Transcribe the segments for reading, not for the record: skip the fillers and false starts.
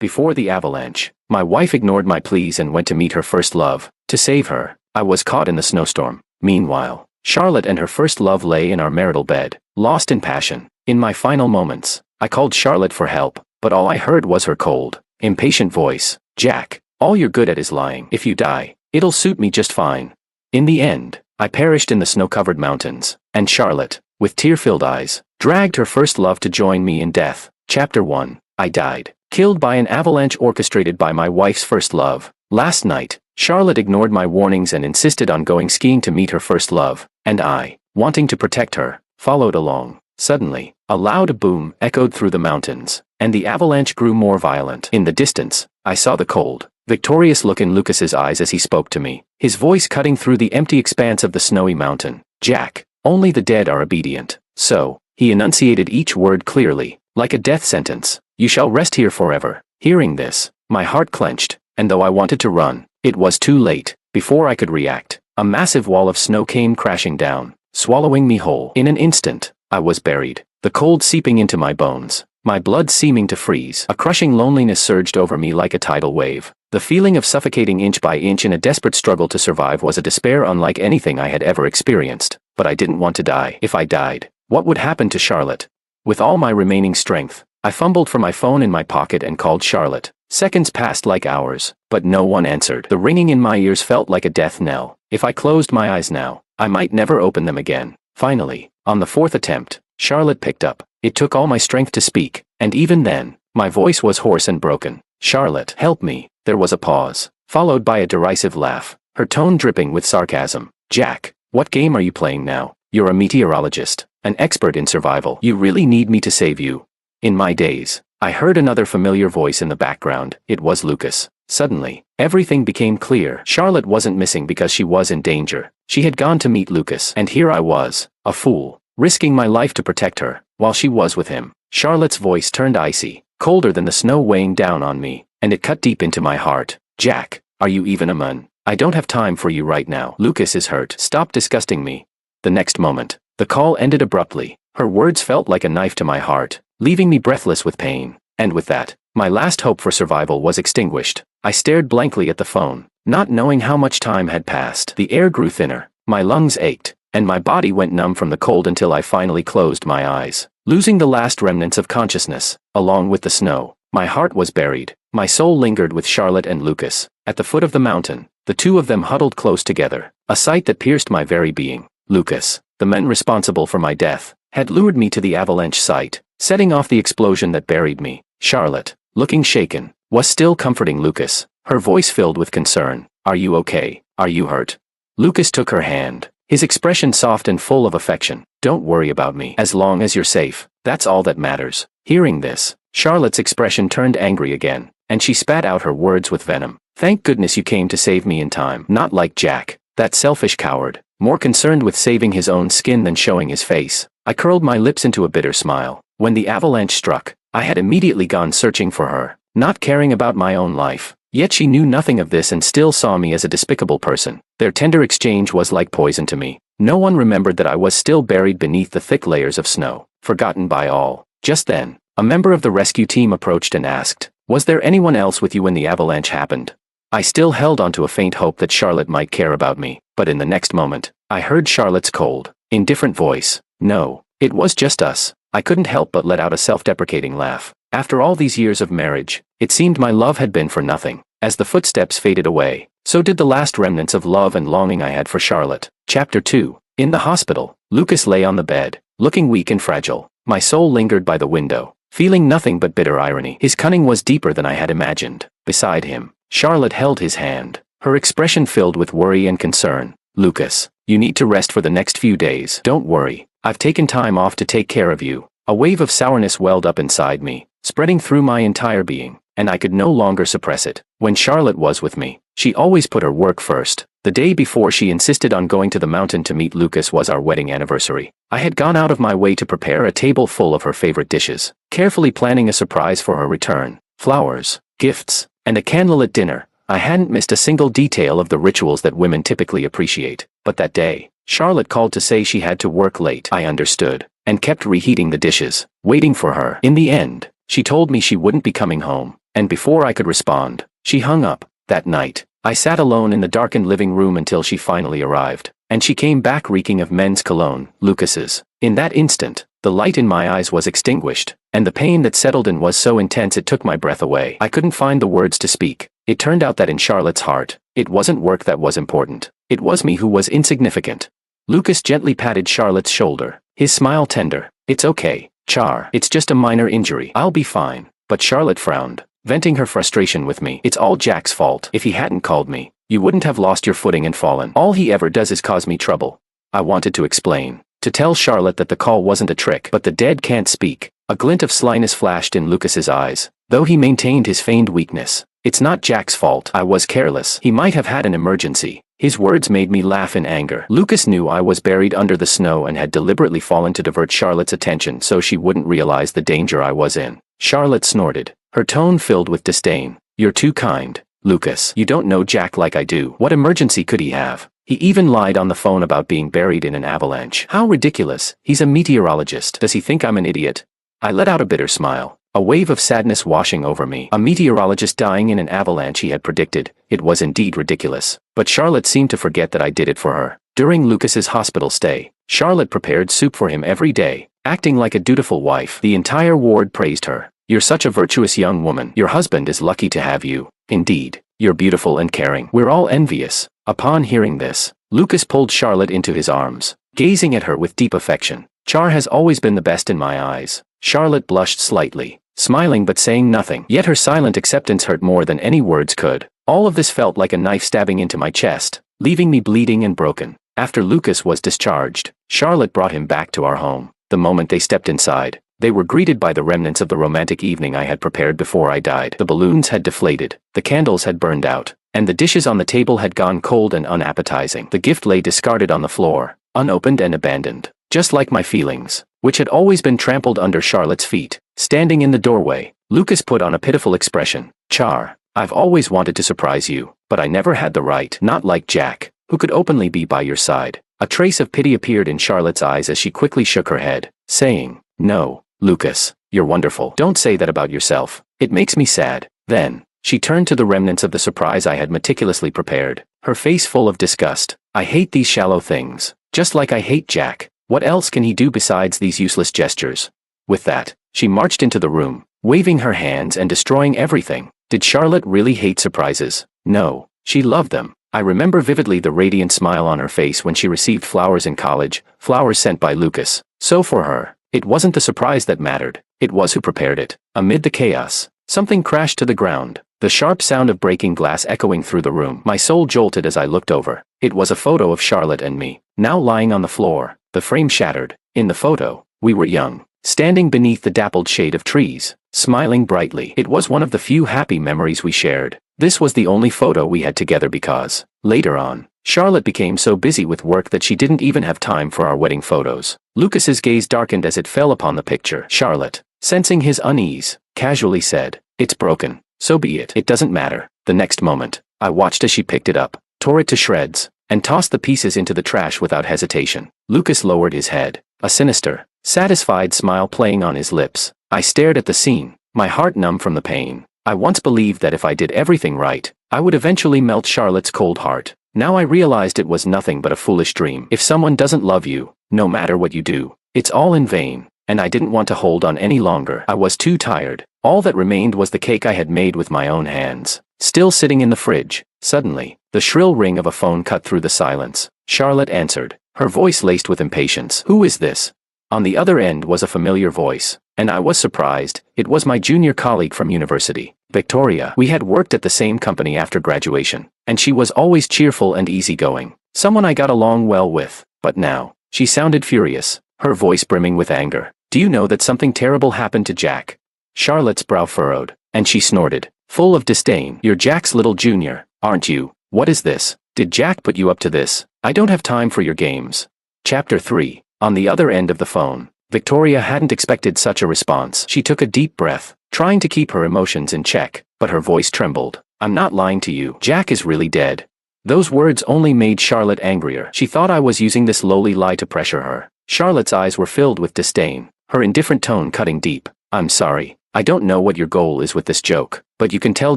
Before the avalanche, my wife ignored my pleas and went to meet her first love. To save her, I was caught in the snowstorm. Meanwhile, Charlotte and her first love lay in our marital bed, lost in passion. In my final moments, I called Charlotte for help, but all I heard was her cold, impatient voice. Jack, all you're good at is lying. If you die, it'll suit me just fine. In the end, I perished in the snow-covered mountains, and Charlotte, with tear-filled eyes, dragged her first love to join me in death. Chapter 1. I died, killed by an avalanche orchestrated by my wife's first love. Last night, Charlotte ignored my warnings and insisted on going skiing to meet her first love, and I, wanting to protect her, followed along. Suddenly, a loud boom echoed through the mountains, and the avalanche grew more violent. In the distance, I saw the cold, victorious look in Lucas's eyes as he spoke to me, his voice cutting through the empty expanse of the snowy mountain. Jack, only the dead are obedient. So, he enunciated each word clearly, like a death sentence. You shall rest here forever. Hearing this, my heart clenched, and though I wanted to run, it was too late. Before I could react, a massive wall of snow came crashing down, swallowing me whole. In an instant, I was buried, the cold seeping into my bones, my blood seeming to freeze. A crushing loneliness surged over me like a tidal wave. The feeling of suffocating inch by inch in a desperate struggle to survive was a despair unlike anything I had ever experienced. But I didn't want to die. If I died, what would happen to Charlotte? With all my remaining strength, I fumbled for my phone in my pocket and called Charlotte. Seconds passed like hours, but no one answered. The ringing in my ears felt like a death knell. If I closed my eyes now, I might never open them again. Finally, on the fourth attempt, Charlotte picked up. It took all my strength to speak, and even then, my voice was hoarse and broken. Charlotte, help me. There was a pause, followed by a derisive laugh, her tone dripping with sarcasm. Jack, what game are you playing now? You're a meteorologist, an expert in survival. You really need me to save you. In my days, I heard another familiar voice in the background. It was Lucas. Suddenly, everything became clear. Charlotte wasn't missing because she was in danger. She had gone to meet Lucas, and here I was, a fool, risking my life to protect her, while she was with him. Charlotte's voice turned icy, colder than the snow weighing down on me, and it cut deep into my heart. Jack, are you even a man? I don't have time for you right now. Lucas is hurt. Stop disgusting me. The next moment, the call ended abruptly. Her words felt like a knife to my heart, leaving me breathless with pain. And with that, my last hope for survival was extinguished. I stared blankly at the phone, not knowing how much time had passed. The air grew thinner, my lungs ached, and my body went numb from the cold until I finally closed my eyes, losing the last remnants of consciousness. Along with the snow, my heart was buried. My soul lingered with Charlotte and Lucas. At the foot of the mountain, the two of them huddled close together, a sight that pierced my very being. Lucas, the man responsible for my death, had lured me to the avalanche site, setting off the explosion that buried me. Charlotte, looking shaken, was still comforting Lucas, her voice filled with concern. Are you okay? Are you hurt? Lucas took her hand, his expression soft and full of affection. Don't worry about me. As long as you're safe, that's all that matters. Hearing this, Charlotte's expression turned angry again, and she spat out her words with venom. Thank goodness you came to save me in time. Not like Jack, that selfish coward, more concerned with saving his own skin than showing his face. I curled my lips into a bitter smile. When the avalanche struck, I had immediately gone searching for her, not caring about my own life. Yet she knew nothing of this and still saw me as a despicable person. Their tender exchange was like poison to me. No one remembered that I was still buried beneath the thick layers of snow, forgotten by all. Just then, a member of the rescue team approached and asked, "Was there anyone else with you when the avalanche happened?" I still held on to a faint hope that Charlotte might care about me, but in the next moment, I heard Charlotte's cold, indifferent voice. No, it was just us. I couldn't help but let out a self-deprecating laugh. After all these years of marriage, it seemed my love had been for nothing. As the footsteps faded away, so did the last remnants of love and longing I had for Charlotte. Chapter 2. In the hospital, Lucas lay on the bed, looking weak and fragile. My soul lingered by the window, feeling nothing but bitter irony. His cunning was deeper than I had imagined. Beside him, Charlotte held his hand, her expression filled with worry and concern. Lucas, you need to rest for the next few days. Don't worry, I've taken time off to take care of you. A wave of sourness welled up inside me, spreading through my entire being, and I could no longer suppress it. When Charlotte was with me, she always put her work first. The day before she insisted on going to the mountain to meet Lucas was our wedding anniversary. I had gone out of my way to prepare a table full of her favorite dishes, carefully planning a surprise for her return. Flowers, gifts, and a candlelit dinner. I hadn't missed a single detail of the rituals that women typically appreciate. But that day, Charlotte called to say she had to work late. I understood, and kept reheating the dishes, waiting for her. In the end, she told me she wouldn't be coming home, and before I could respond, she hung up. That night, I sat alone in the darkened living room until she finally arrived, and she came back reeking of men's cologne, Lucas's. In that instant, the light in my eyes was extinguished, and the pain that settled in was so intense it took my breath away. I couldn't find the words to speak. It turned out that in Charlotte's heart, it wasn't work that was important. It was me who was insignificant. Lucas gently patted Charlotte's shoulder, his smile tender. It's okay, Char. It's just a minor injury. I'll be fine. But Charlotte frowned, venting her frustration with me. It's all Jack's fault. If he hadn't called me, you wouldn't have lost your footing and fallen. All he ever does is cause me trouble. I wanted to explain, to tell Charlotte that the call wasn't a trick, but the dead can't speak. A glint of slyness flashed in Lucas's eyes, though he maintained his feigned weakness. It's not Jack's fault. I was careless. He might have had an emergency. His words made me laugh in anger. Lucas knew I was buried under the snow and had deliberately fallen to divert Charlotte's attention so she wouldn't realize the danger I was in. Charlotte snorted, her tone filled with disdain. You're too kind, Lucas. You don't know Jack like I do. What emergency could he have? He even lied on the phone about being buried in an avalanche. How ridiculous. He's a meteorologist. Does he think I'm an idiot? I let out a bitter smile, a wave of sadness washing over me. A meteorologist dying in an avalanche, he had predicted. It was indeed ridiculous. But Charlotte seemed to forget that I did it for her. During Lucas's hospital stay, Charlotte prepared soup for him every day, acting like a dutiful wife. The entire ward praised her. You're such a virtuous young woman. Your husband is lucky to have you. Indeed, you're beautiful and caring. We're all envious. Upon hearing this, Lucas pulled Charlotte into his arms, gazing at her with deep affection. Char has always been the best in my eyes. Charlotte blushed slightly, smiling but saying nothing. Yet her silent acceptance hurt more than any words could. All of this felt like a knife stabbing into my chest, leaving me bleeding and broken. After Lucas was discharged, Charlotte brought him back to our home. The moment they stepped inside, they were greeted by the remnants of the romantic evening I had prepared before I died. The balloons had deflated, the candles had burned out, and the dishes on the table had gone cold and unappetizing. The gift lay discarded on the floor, unopened and abandoned, just like my feelings, which had always been trampled under Charlotte's feet. Standing in the doorway, Lucas put on a pitiful expression. Char, I've always wanted to surprise you, but I never had the right. Not like Jack, who could openly be by your side. A trace of pity appeared in Charlotte's eyes as she quickly shook her head, saying, No, Lucas, you're wonderful. Don't say that about yourself. It makes me sad. Then, she turned to the remnants of the surprise I had meticulously prepared, her face full of disgust. I hate these shallow things, just like I hate Jack. What else can he do besides these useless gestures? With that, she marched into the room, waving her hands and destroying everything. Did Charlotte really hate surprises? No, she loved them. I remember vividly the radiant smile on her face when she received flowers in college, flowers sent by Lucas. So for her, it wasn't the surprise that mattered, it was who prepared it. Amid the chaos, something crashed to the ground, the sharp sound of breaking glass echoing through the room. My soul jolted as I looked over. It was a photo of Charlotte and me, now lying on the floor, the frame shattered. In the photo, we were young, standing beneath the dappled shade of trees, smiling brightly. It was one of the few happy memories we shared. This was the only photo we had together because, later on, Charlotte became so busy with work that she didn't even have time for our wedding photos. Lucas's gaze darkened as it fell upon the picture. Charlotte, sensing his unease, casually said, It's broken. So be it. It doesn't matter. The next moment, I watched as she picked it up, tore it to shreds, and tossed the pieces into the trash without hesitation. Lucas lowered his head, a sinister, satisfied smile playing on his lips. I stared at the scene, my heart numb from the pain. I once believed that if I did everything right, I would eventually melt Charlotte's cold heart. Now I realized it was nothing but a foolish dream. If someone doesn't love you, no matter what you do, it's all in vain, and I didn't want to hold on any longer. I was too tired. All that remained was the cake I had made with my own hands, still sitting in the fridge. Suddenly, the shrill ring of a phone cut through the silence. Charlotte answered, her voice laced with impatience. Who is this? On the other end was a familiar voice, and I was surprised. It was my junior colleague from university, Victoria. We had worked at the same company after graduation, and she was always cheerful and easygoing, someone I got along well with. But now, she sounded furious, her voice brimming with anger. Do you know that something terrible happened to Jack? Charlotte's brow furrowed, and she snorted, full of disdain. You're Jack's little junior, aren't you? What is this? Did Jack put you up to this? I don't have time for your games. Chapter 3. On the other end of the phone, Victoria hadn't expected such a response. She took a deep breath, trying to keep her emotions in check, but her voice trembled. I'm not lying to you. Jack is really dead. Those words only made Charlotte angrier. She thought I was using this lowly lie to pressure her. Charlotte's eyes were filled with disdain, her indifferent tone cutting deep. I'm sorry, I don't know what your goal is with this joke, but you can tell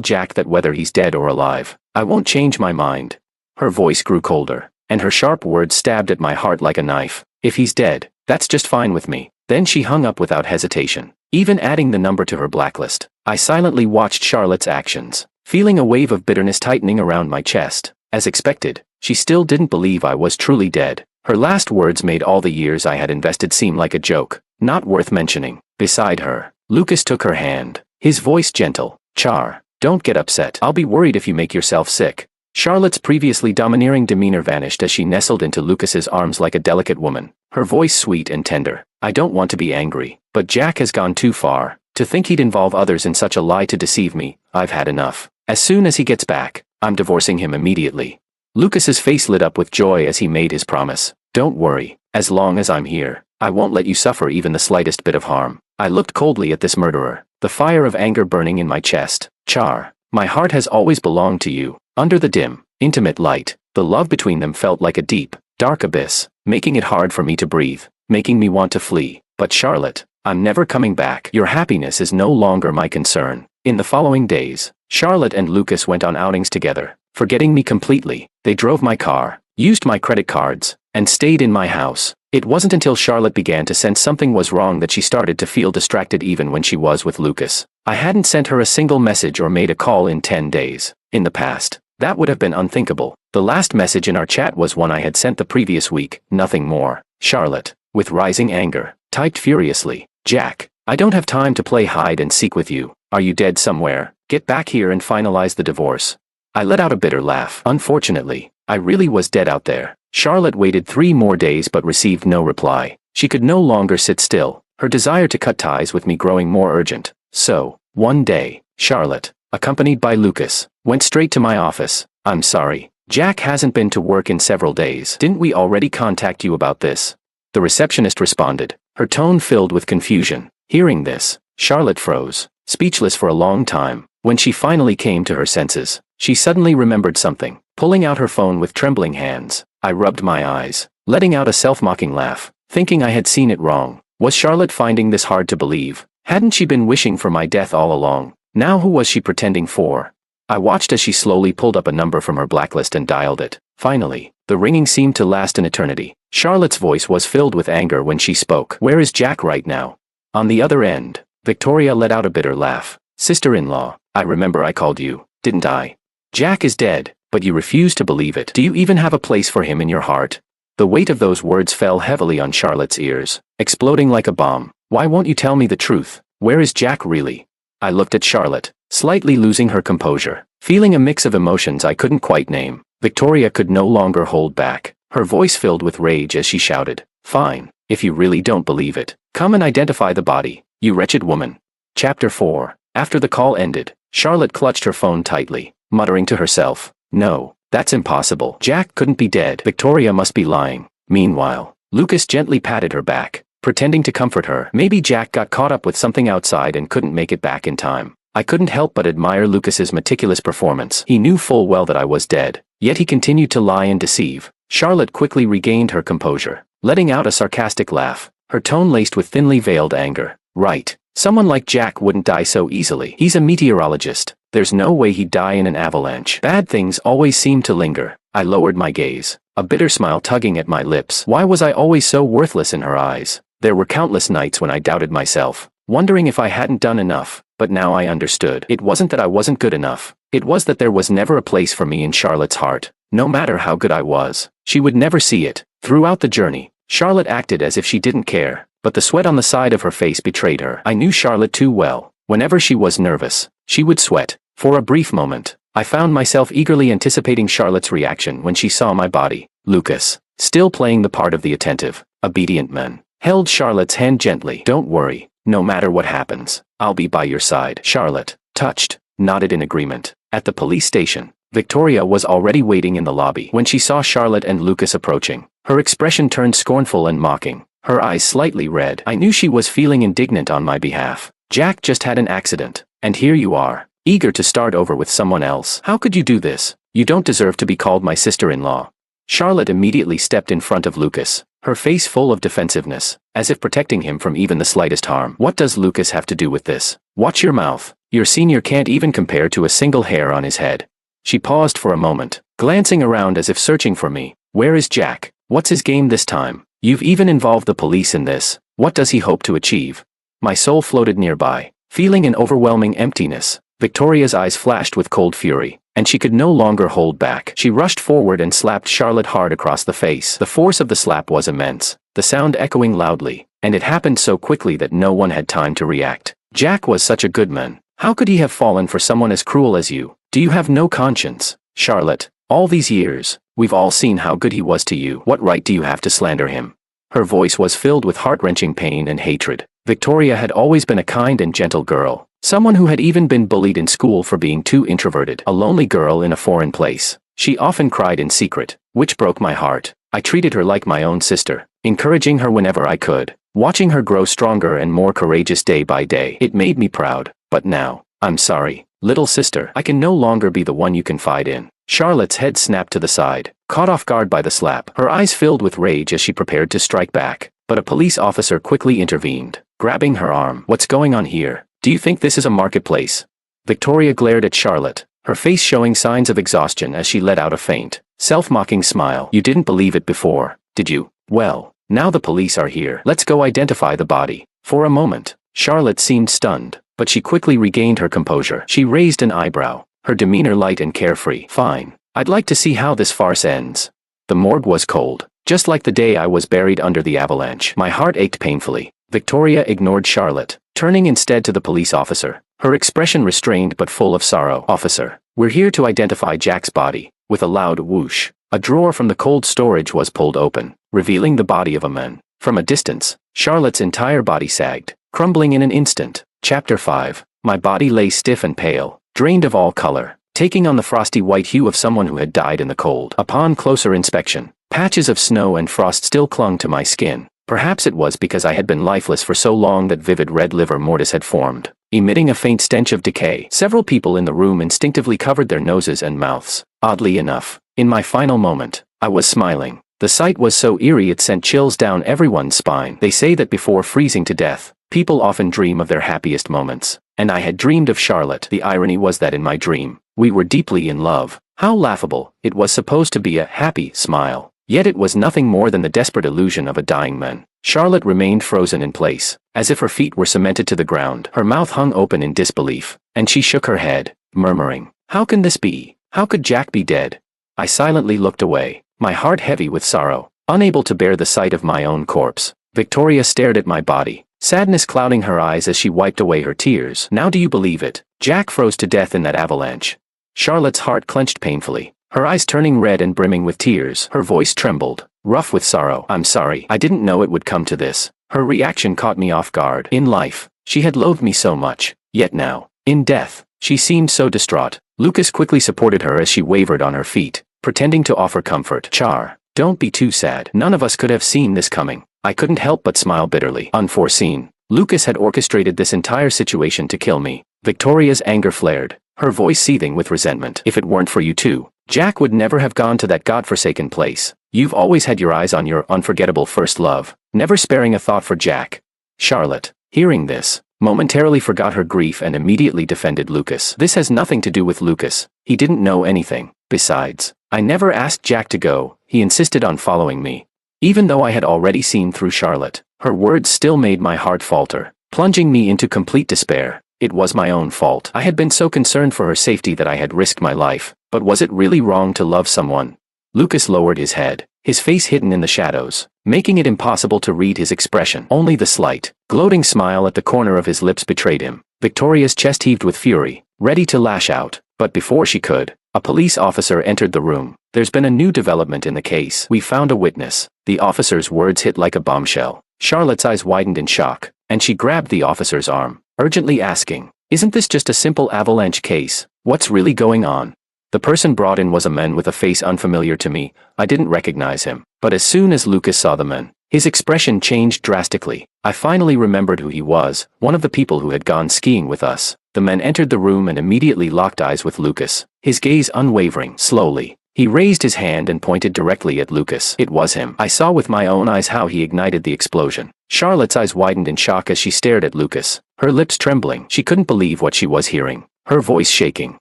Jack that whether he's dead or alive, I won't change my mind." Her voice grew colder, and her sharp words stabbed at my heart like a knife. "If he's dead, that's just fine with me." Then she hung up without hesitation, even adding the number to her blacklist. I silently watched Charlotte's actions, feeling a wave of bitterness tightening around my chest. As expected, she still didn't believe I was truly dead. Her last words made all the years I had invested seem like a joke, not worth mentioning. Beside her, Lucas took her hand, his voice gentle. "Char, don't get upset. I'll be worried if you make yourself sick." Charlotte's previously domineering demeanor vanished as she nestled into Lucas's arms like a delicate woman, her voice sweet and tender. "I don't want to be angry, but Jack has gone too far. To think he'd involve others in such a lie to deceive me, I've had enough. As soon as he gets back, I'm divorcing him immediately." Lucas's face lit up with joy as he made his promise. "Don't worry, as long as I'm here, I won't let you suffer even the slightest bit of harm." I looked coldly at this murderer, the fire of anger burning in my chest. "Char, my heart has always belonged to you." Under the dim, intimate light, the love between them felt like a deep, dark abyss, making it hard for me to breathe, making me want to flee. "But Charlotte, I'm never coming back. Your happiness is no longer my concern." In the following days, Charlotte and Lucas went on outings together, forgetting me completely. They drove my car, used my credit cards, and stayed in my house. It wasn't until Charlotte began to sense something was wrong that she started to feel distracted even when she was with Lucas. I hadn't sent her a single message or made a call in 10 days. In the past, that would have been unthinkable. The last message in our chat was one I had sent the previous week, nothing more. Charlotte, with rising anger, typed furiously, "Jack, I don't have time to play hide and seek with you. Are you dead somewhere? Get back here and finalize the divorce." I let out a bitter laugh. Unfortunately, I really was dead out there. Charlotte waited 3 more days but received no reply. She could no longer sit still, her desire to cut ties with me growing more urgent. So, one day, Charlotte, accompanied by Lucas, went straight to my office. "I'm sorry, Jack hasn't been to work in several days. Didn't we already contact you about this?" The receptionist responded, her tone filled with confusion. Hearing this, Charlotte froze, speechless for a long time. When she finally came to her senses, she suddenly remembered something. Pulling out her phone with trembling hands, I rubbed my eyes, letting out a self-mocking laugh, thinking I had seen it wrong. Was Charlotte finding this hard to believe? Hadn't she been wishing for my death all along? Now who was she pretending for? I watched as she slowly pulled up a number from her blacklist and dialed it. Finally, the ringing seemed to last an eternity. Charlotte's voice was filled with anger when she spoke. "Where is Jack right now?" On the other end, Victoria let out a bitter laugh. "Sister-in-law, I remember I called you, didn't I? Jack is dead, but you refuse to believe it. Do you even have a place for him in your heart?" The weight of those words fell heavily on Charlotte's ears, exploding like a bomb. "Why won't you tell me the truth? Where is Jack really?" I looked at Charlotte, slightly losing her composure, feeling a mix of emotions I couldn't quite name. Victoria could no longer hold back, her voice filled with rage as she shouted, "Fine, if you really don't believe it, come and identify the body, you wretched woman." Chapter 4. After the call ended, Charlotte clutched her phone tightly, muttering to herself, "No, that's impossible. Jack couldn't be dead. Victoria must be lying." Meanwhile, Lucas gently patted her back, pretending to comfort her. Maybe Jack got caught up with something outside and couldn't make it back in time. I couldn't help but admire Lucas's meticulous performance. He knew full well that I was dead, yet he continued to lie and deceive. Charlotte quickly regained her composure, letting out a sarcastic laugh, her tone laced with thinly veiled anger. "Right. Someone like Jack wouldn't die so easily. He's a meteorologist. There's no way he'd die in an avalanche. Bad things always seem to linger." I lowered my gaze, a bitter smile tugging at my lips. Why was I always so worthless in her eyes? There were countless nights when I doubted myself, wondering if I hadn't done enough, but now I understood. It wasn't that I wasn't good enough. It was that there was never a place for me in Charlotte's heart. No matter how good I was, she would never see it. Throughout the journey, Charlotte acted as if she didn't care, but the sweat on the side of her face betrayed her. I knew Charlotte too well. Whenever she was nervous, she would sweat. For a brief moment, I found myself eagerly anticipating Charlotte's reaction when she saw my body. Lucas, still playing the part of the attentive, obedient man, held Charlotte's hand gently. "Don't worry, no matter what happens, I'll be by your side." Charlotte, touched, nodded in agreement. At the police station, Victoria was already waiting in the lobby. When she saw Charlotte and Lucas approaching, her expression turned scornful and mocking, her eyes slightly red. I knew she was feeling indignant on my behalf. Jack just had an accident, and here you are, eager to start over with someone else. How could you do this? You don't deserve to be called my sister-in-law. Charlotte immediately stepped in front of Lucas, her face full of defensiveness, as if protecting him from even the slightest harm. What does Lucas have to do with this? Watch your mouth. Your senior can't even compare to a single hair on his head. She paused for a moment, glancing around as if searching for me. Where is Jack? What's his game this time? You've even involved the police in this. What does he hope to achieve? My soul floated nearby, feeling an overwhelming emptiness. Victoria's eyes flashed with cold fury, and she could no longer hold back. She rushed forward and slapped Charlotte hard across the face. The force of the slap was immense, the sound echoing loudly, and it happened so quickly that no one had time to react. Jack was such a good man. How could he have fallen for someone as cruel as you? Do you have no conscience? Charlotte, all these years, we've all seen how good he was to you. What right do you have to slander him? Her voice was filled with heart-wrenching pain and hatred. Victoria had always been a kind and gentle girl, someone who had even been bullied in school for being too introverted, a lonely girl in a foreign place. She often cried in secret, which broke my heart. I treated her like my own sister, encouraging her whenever I could, watching her grow stronger and more courageous day by day. It made me proud, but now, I'm sorry, little sister, I can no longer be the one you confide in. Charlotte's head snapped to the side, caught off guard by the slap. Her eyes filled with rage as she prepared to strike back, but a police officer quickly intervened, grabbing her arm. What's going on here? Do you think this is a marketplace? Victoria glared at Charlotte, her face showing signs of exhaustion as she let out a faint, self-mocking smile. You didn't believe it before, did you? Well, now the police are here. Let's go identify the body. For a moment, Charlotte seemed stunned, but she quickly regained her composure. She raised an eyebrow, her demeanor light and carefree. Fine. I'd like to see how this farce ends. The morgue was cold, just like the day I was buried under the avalanche. My heart ached painfully. Victoria ignored Charlotte, turning instead to the police officer, her expression restrained but full of sorrow. Officer, we're here to identify Jack's body. With a loud whoosh, a drawer from the cold storage was pulled open, revealing the body of a man. From a distance, Charlotte's entire body sagged, crumbling in an instant. Chapter 5. My body lay stiff and pale, drained of all color, taking on the frosty white hue of someone who had died in the cold. Upon closer inspection, patches of snow and frost still clung to my skin. Perhaps it was because I had been lifeless for so long that vivid red livor mortis had formed, emitting a faint stench of decay. Several people in the room instinctively covered their noses and mouths. Oddly enough, in my final moment, I was smiling. The sight was so eerie it sent chills down everyone's spine. They say that before freezing to death, people often dream of their happiest moments. And I had dreamed of Charlotte. The irony was that in my dream, we were deeply in love. How laughable. It was supposed to be a happy smile. Yet it was nothing more than the desperate illusion of a dying man. Charlotte remained frozen in place, as if her feet were cemented to the ground. Her mouth hung open in disbelief, and she shook her head, murmuring, "How can this be? How could Jack be dead?" I silently looked away, my heart heavy with sorrow, unable to bear the sight of my own corpse. Victoria stared at my body, sadness clouding her eyes as she wiped away her tears. Now do you believe it? Jack froze to death in that avalanche. Charlotte's heart clenched painfully, her eyes turning red and brimming with tears. Her voice trembled, rough with sorrow. I'm sorry. I didn't know it would come to this. Her reaction caught me off guard. In life, she had loathed me so much, yet now, in death, she seemed so distraught. Lucas quickly supported her as she wavered on her feet, pretending to offer comfort. Char, don't be too sad. None of us could have seen this coming. I couldn't help but smile bitterly. Unforeseen. Lucas had orchestrated this entire situation to kill me. Victoria's anger flared, her voice seething with resentment. If it weren't for you two, Jack would never have gone to that godforsaken place. You've always had your eyes on your unforgettable first love, never sparing a thought for Jack. Charlotte, hearing this, momentarily forgot her grief and immediately defended Lucas. This has nothing to do with Lucas. He didn't know anything. Besides, I never asked Jack to go. He insisted on following me. Even though I had already seen through Charlotte, her words still made my heart falter, plunging me into complete despair. It was my own fault. I had been so concerned for her safety that I had risked my life. But was it really wrong to love someone? Lucas lowered his head, his face hidden in the shadows, making it impossible to read his expression. Only the slight, gloating smile at the corner of his lips betrayed him. Victoria's chest heaved with fury, ready to lash out. But before she could, a police officer entered the room. There's been a new development in the case. We found a witness. The officer's words hit like a bombshell. Charlotte's eyes widened in shock, and she grabbed the officer's arm, urgently asking, "Isn't this just a simple avalanche case? What's really going on?" The person brought in was a man with a face unfamiliar to me. I didn't recognize him. But as soon as Lucas saw the man, his expression changed drastically. I finally remembered who he was, one of the people who had gone skiing with us. The man entered the room and immediately locked eyes with Lucas, his gaze unwavering. Slowly, He raised his hand and pointed directly at Lucas. It was him. I saw with my own eyes how he ignited the explosion. Charlotte's eyes widened in shock as she stared at Lucas, her lips trembling. She couldn't believe what she was hearing, her voice shaking.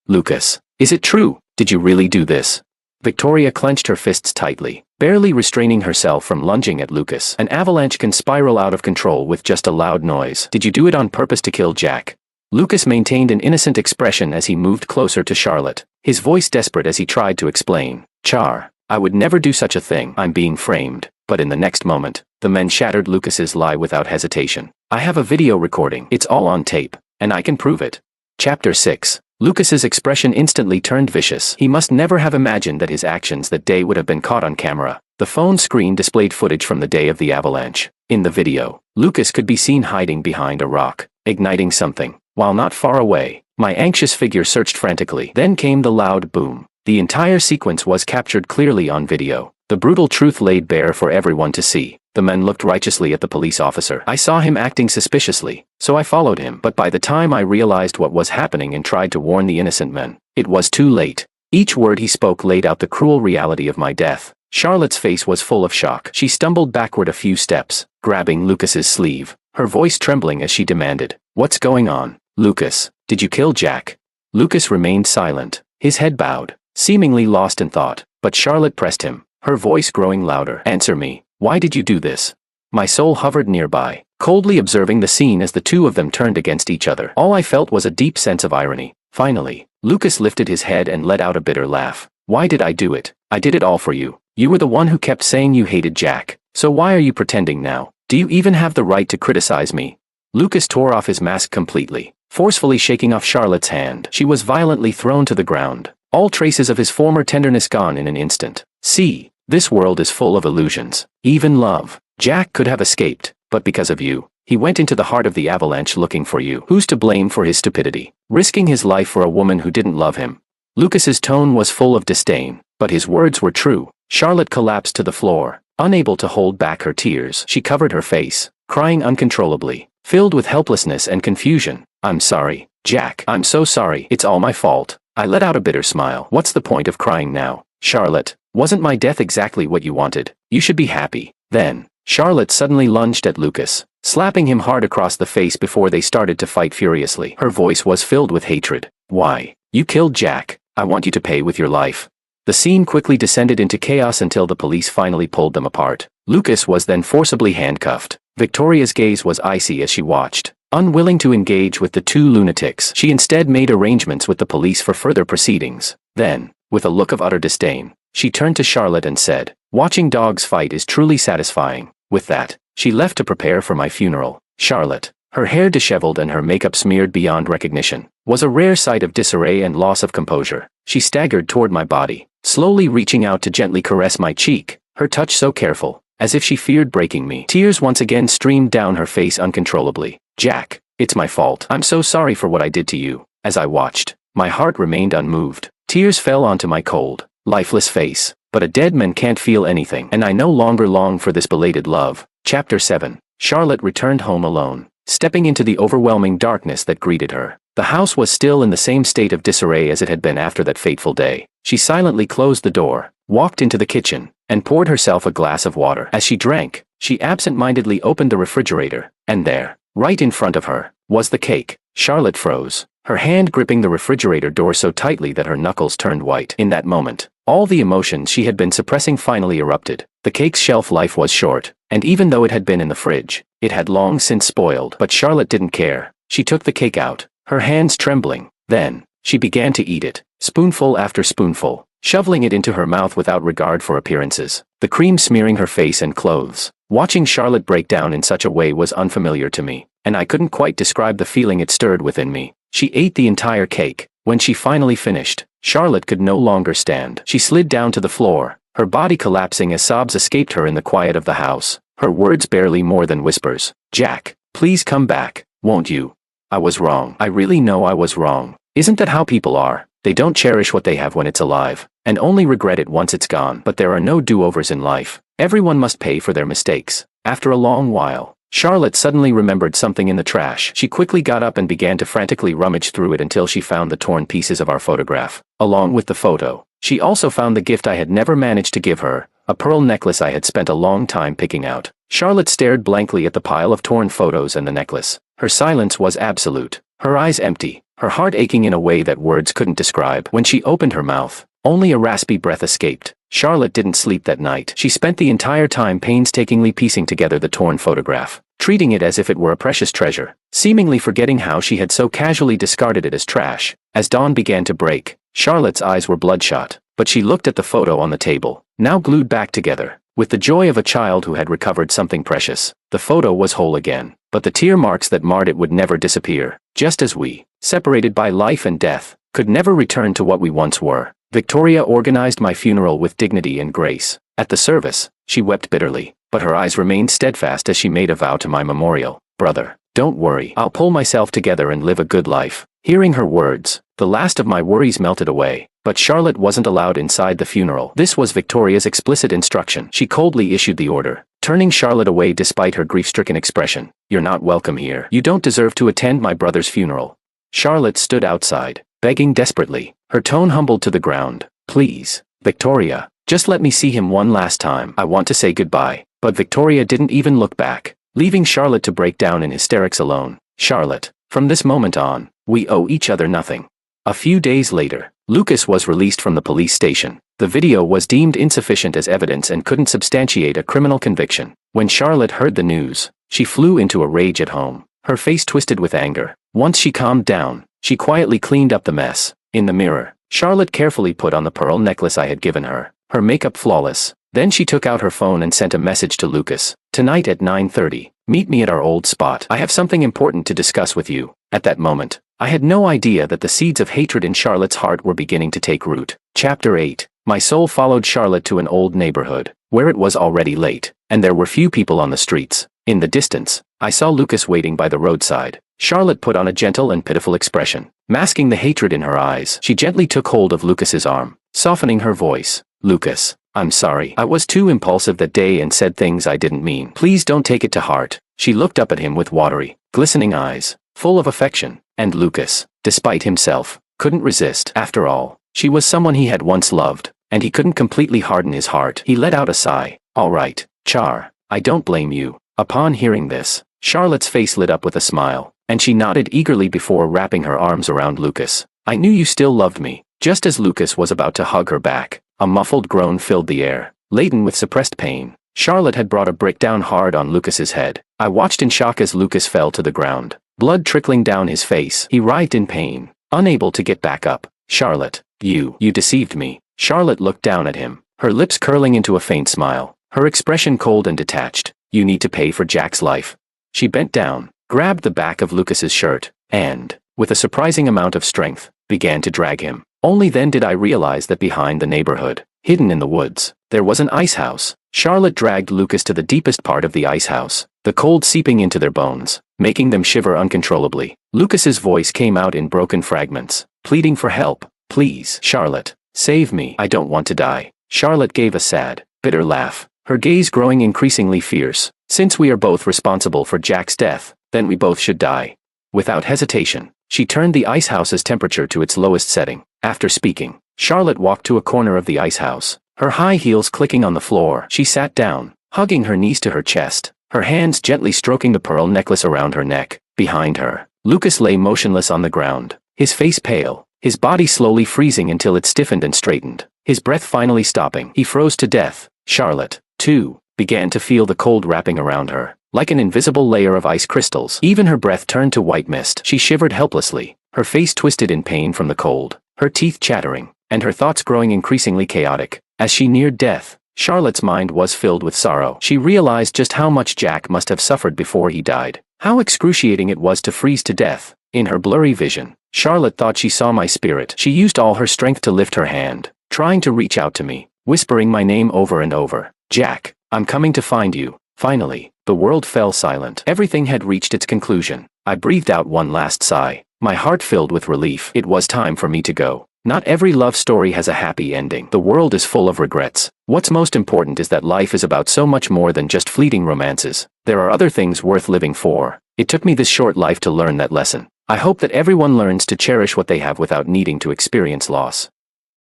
Lucas, is it true? Did you really do this? Victoria clenched her fists tightly, barely restraining herself from lunging at Lucas. An avalanche can spiral out of control with just a loud noise. Did you do it on purpose to kill Jack? Lucas maintained an innocent expression as he moved closer to Charlotte, his voice desperate as he tried to explain. Char, I would never do such a thing. I'm being framed. But in the next moment, the men shattered Lucas's lie without hesitation. I have a video recording. It's all on tape, and I can prove it. Chapter 6. Lucas's expression instantly turned vicious. He must never have imagined that his actions that day would have been caught on camera. The phone screen displayed footage from the day of the avalanche. In the video, Lucas could be seen hiding behind a rock, igniting something. While not far away, my anxious figure searched frantically. Then came the loud boom. The entire sequence was captured clearly on video. The brutal truth laid bare for everyone to see. The men looked righteously at the police officer. I saw him acting suspiciously, so I followed him. But by the time I realized what was happening and tried to warn the innocent men, it was too late. Each word he spoke laid out the cruel reality of my death. Charlotte's face was full of shock. She stumbled backward a few steps, grabbing Lucas's sleeve, her voice trembling as she demanded, "What's going on? Lucas, did you kill Jack?" Lucas remained silent, his head bowed, seemingly lost in thought, but Charlotte pressed him, her voice growing louder. "Answer me. Why did you do this?" My soul hovered nearby, coldly observing the scene as the two of them turned against each other. All I felt was a deep sense of irony. Finally, Lucas lifted his head and let out a bitter laugh. "Why did I do it? I did it all for you. You were the one who kept saying you hated Jack. So why are you pretending now? Do you even have the right to criticize me?" Lucas tore off his mask completely, forcefully shaking off Charlotte's hand. She was violently thrown to the ground, all traces of his former tenderness gone in an instant. "See, this world is full of illusions, even love. Jack could have escaped, but because of you, he went into the heart of the avalanche looking for you. Who's to blame for his stupidity? Risking his life for a woman who didn't love him." Lucas's tone was full of disdain, but his words were true. Charlotte collapsed to the floor, unable to hold back her tears. She covered her face, crying uncontrollably, filled with helplessness and confusion. "I'm sorry, Jack. I'm so sorry. It's all my fault." I let out a bitter smile. "What's the point of crying now, Charlotte? Wasn't my death exactly what you wanted? You should be happy." Then, Charlotte suddenly lunged at Lucas, slapping him hard across the face before they started to fight furiously. Her voice was filled with hatred. "Why? You killed Jack. I want you to pay with your life." The scene quickly descended into chaos until the police finally pulled them apart. Lucas was then forcibly handcuffed. Victoria's gaze was icy as she watched. Unwilling to engage with the two lunatics, she instead made arrangements with the police for further proceedings. Then, with a look of utter disdain, she turned to Charlotte and said, "Watching dogs fight is truly satisfying." With that, she left to prepare for my funeral. Charlotte, her hair disheveled and her makeup smeared beyond recognition, was a rare sight of disarray and loss of composure. She staggered toward my body, slowly reaching out to gently caress my cheek, her touch so careful, as if she feared breaking me. Tears once again streamed down her face uncontrollably. "Jack, it's my fault. I'm so sorry for what I did to you." As I watched, my heart remained unmoved. Tears fell onto my cold, lifeless face. But a dead man can't feel anything, and I no longer long for this belated love. Chapter 7. Charlotte returned home alone, stepping into the overwhelming darkness that greeted her. The house was still in the same state of disarray as it had been after that fateful day. She silently closed the door, walked into the kitchen, and poured herself a glass of water. As she drank, she absent-mindedly opened the refrigerator, and there, right in front of her, was the cake. Charlotte froze, her hand gripping the refrigerator door so tightly that her knuckles turned white. In that moment, all the emotions she had been suppressing finally erupted. The cake's shelf life was short, and even though it had been in the fridge, it had long since spoiled. But Charlotte didn't care. She took the cake out, her hands trembling. Then, she began to eat it, spoonful after spoonful, shoveling it into her mouth without regard for appearances, the cream smearing her face and clothes. Watching Charlotte break down in such a way was unfamiliar to me, and I couldn't quite describe the feeling it stirred within me. She ate the entire cake. When she finally finished, Charlotte could no longer stand. She slid down to the floor, her body collapsing as sobs escaped her in the quiet of the house, her words barely more than whispers. "Jack, please come back, won't you? I was wrong. I really know I was wrong. Isn't that how people are? They don't cherish what they have when it's alive, and only regret it once it's gone. But there are no do-overs in life. Everyone must pay for their mistakes." After a long while, Charlotte suddenly remembered something in the trash. She quickly got up and began to frantically rummage through it until she found the torn pieces of our photograph. Along with the photo, She also found the gift I had never managed to give her, a pearl necklace I had spent a long time picking out. Charlotte stared blankly at the pile of torn photos and the necklace. Her silence was absolute, her eyes empty, her heart aching in a way that words couldn't describe. When she opened her mouth, only a raspy breath escaped. Charlotte didn't sleep that night. She spent the entire time painstakingly piecing together the torn photograph, treating it as if it were a precious treasure, seemingly forgetting how she had so casually discarded it as trash. As dawn began to break, Charlotte's eyes were bloodshot, but she looked at the photo on the table, now glued back together, with the joy of a child who had recovered something precious. The photo was whole again, but the tear marks that marred it would never disappear, just as we, separated by life and death, could never return to what we once were. Victoria organized my funeral with dignity and grace. At the service, she wept bitterly, but her eyes remained steadfast as she made a vow to my memorial. Brother, don't worry, I'll pull myself together and live a good life. Hearing her words, the last of my worries melted away, but Charlotte wasn't allowed inside the funeral. This was Victoria's explicit instruction. She coldly issued the order, turning Charlotte away despite her grief-stricken expression. You're not welcome here. You don't deserve to attend my brother's funeral. Charlotte stood outside, begging desperately, her tone humbled to the ground. Please, Victoria, just let me see him one last time. I want to say goodbye. But Victoria didn't even look back, leaving Charlotte to break down in hysterics alone. Charlotte, from this moment on, we owe each other nothing. A few days later, Lucas was released from the police station. The video was deemed insufficient as evidence and couldn't substantiate a criminal conviction. When Charlotte heard the news, she flew into a rage at home, her face twisted with anger. Once she calmed down, she quietly cleaned up the mess. In the mirror, Charlotte carefully put on the pearl necklace I had given her, her makeup flawless. Then she took out her phone and sent a message to Lucas. Tonight at 9:30, meet me at our old spot. I have something important to discuss with you. At that moment, I had no idea that the seeds of hatred in Charlotte's heart were beginning to take root. Chapter 8. My soul followed Charlotte to an old neighborhood, where it was already late, and there were few people on the streets. In the distance, I saw Lucas waiting by the roadside. Charlotte put on a gentle and pitiful expression, masking the hatred in her eyes. She gently took hold of Lucas's arm, softening her voice. Lucas, I'm sorry. I was too impulsive that day and said things I didn't mean. Please don't take it to heart. She looked up at him with watery, glistening eyes, full of affection, and Lucas, despite himself, couldn't resist. After all, she was someone he had once loved, and he couldn't completely harden his heart. He let out a sigh. All right, Char, I don't blame you. Upon hearing this, Charlotte's face lit up with a smile, and she nodded eagerly before wrapping her arms around Lucas. I knew you still loved me. Just as Lucas was about to hug her back, a muffled groan filled the air, laden with suppressed pain. Charlotte had brought a brick down hard on Lucas's head. I watched in shock as Lucas fell to the ground, blood trickling down his face. He writhed in pain, unable to get back up. Charlotte, you deceived me. Charlotte looked down at him, her lips curling into a faint smile, her expression cold and detached. You need to pay for Jack's life. She bent down, grabbed the back of Lucas's shirt, and, with a surprising amount of strength, began to drag him. Only then did I realize that behind the neighborhood, hidden in the woods, there was an ice house. Charlotte dragged Lucas to the deepest part of the ice house, the cold seeping into their bones, making them shiver uncontrollably. Lucas's voice came out in broken fragments, pleading for help. Please, Charlotte, save me. I don't want to die. Charlotte gave a sad, bitter laugh, her gaze growing increasingly fierce. Since we are both responsible for Jack's death, then we both should die. Without hesitation, she turned the ice house's temperature to its lowest setting. After speaking, Charlotte walked to a corner of the ice house, her high heels clicking on the floor. She sat down, hugging her knees to her chest, her hands gently stroking the pearl necklace around her neck. Behind her, Lucas lay motionless on the ground, his face pale, his body slowly freezing until it stiffened and straightened, his breath finally stopping. He froze to death. Charlotte, too, began to feel the cold wrapping around her, like an invisible layer of ice crystals. Even her breath turned to white mist. She shivered helplessly, her face twisted in pain from the cold, her teeth chattering, and her thoughts growing increasingly chaotic. As she neared death, Charlotte's mind was filled with sorrow. She realized just how much Jack must have suffered before he died, how excruciating it was to freeze to death. In her blurry vision, Charlotte thought she saw my spirit. She used all her strength to lift her hand, trying to reach out to me, whispering my name over and over. Jack, I'm coming to find you. Finally, the world fell silent. Everything had reached its conclusion. I breathed out one last sigh, my heart filled with relief. It was time for me to go. Not every love story has a happy ending. The world is full of regrets. What's most important is that life is about so much more than just fleeting romances. There are other things worth living for. It took me this short life to learn that lesson. I hope that everyone learns to cherish what they have without needing to experience loss.